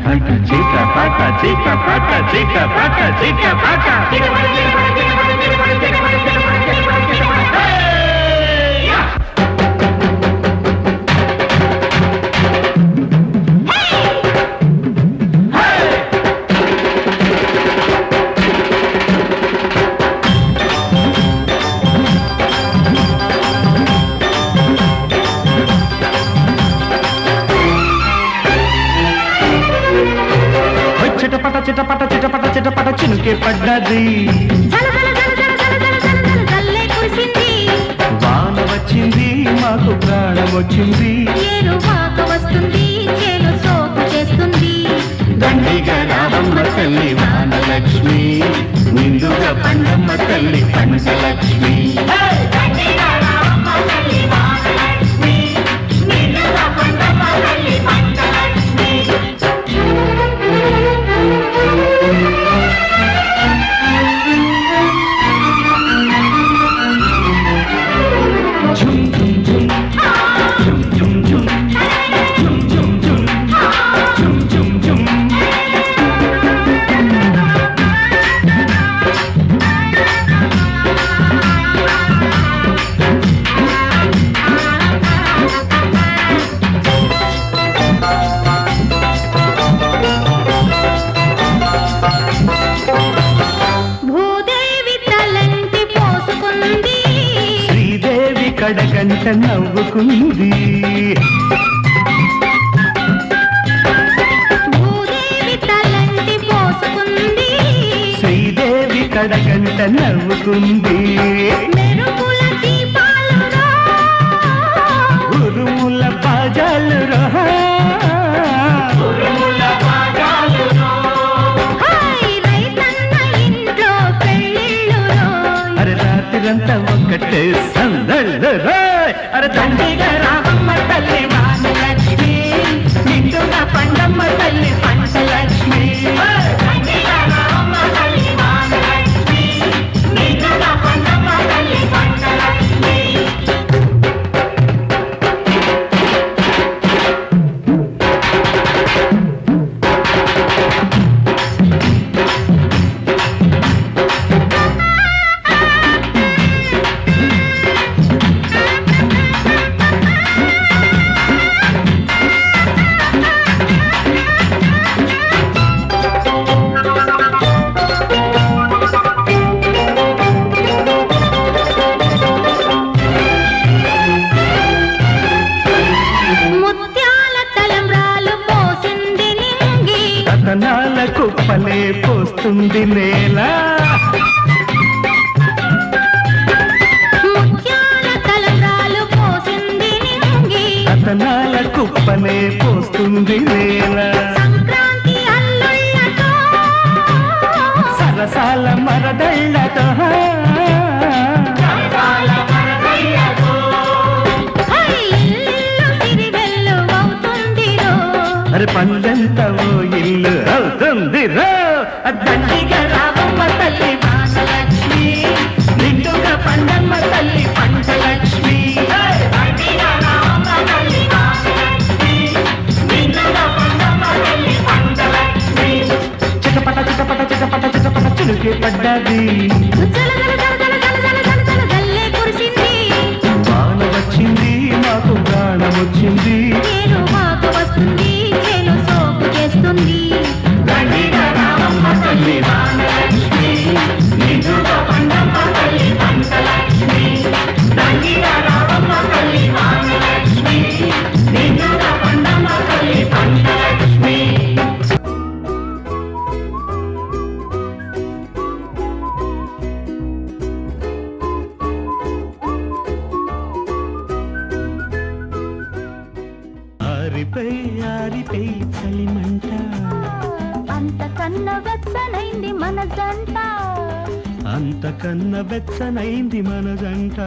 pata, chica pata, chica pata, chica pata, chica pata. చిటపట చిటపట చిటపట చినుకే పడ్డది, వాన వచ్చింది, మాకు ప్రాణం వచ్చింది, వస్తుంది చేను సోకు చేస్తుంది. దండిగా రావమ్మ తల్లి వానలక్ష్మి, నిండుగా పండమ్మ తల్లి పంచలక్ష్మి. కడగంట నవ్వుకుంది, భూదేవి తలంటి పోసుకుంది, శ్రీదేవి కడగంట నవ్వుకుంది, మెరుపుల దీపాలురా, ఉరుముల బాజాలురా, రైతన్న ఇంట్లో పెళ్ళిళ్ళురా, అరే రాత్రంతా ఒక్కటే సందళ్ళు, అరే దండిగా రావమ్మ తల్లి వానలక్ష్మి, నిండుగా పండమ్మ తల్లి పంచలక్ష్మి. రతనాల కుప్పలే పోస్తుంది నేల, ముత్యాల తలంబ్రాలు పోసింది నింగి, రతనాల కుప్పలే పోస్తుంది నేల, సంక్రాంతి అల్లుళ్ళతో, సరసాల మరదళ్ళతో, అరే పండంత ఓ ఇల్లు అవుతుంది రో, దండిగా రావమ్మ తల్లి వానలక్ష్మి, నిండుగా పండమ్మ తల్లి పంచలక్ష్మి. చిటపట చిటపట చిటపట చిటపట చినుకే పడ్డది, వాన వచ్చింది, మాకు ప్రాణం వచ్చింది, వస్తుంది చేను సోకు చేస్తుంది. దండిగా రావమ్మ తల్లి వానలక్ష్మి, నిండుగా పండమ్మ తల్లి పంచలక్ష్మి, దండిగా రావమ్మ తల్లి వానలక్ష్మి, నిండుగా పండమ్మ తల్లి పంచలక్ష్మి. ఆరిపై చలిమంట, అంతకన్నా వెచ్చనైంది మన జంట, అంతకన్నా వెచ్చనైంది మన జంట.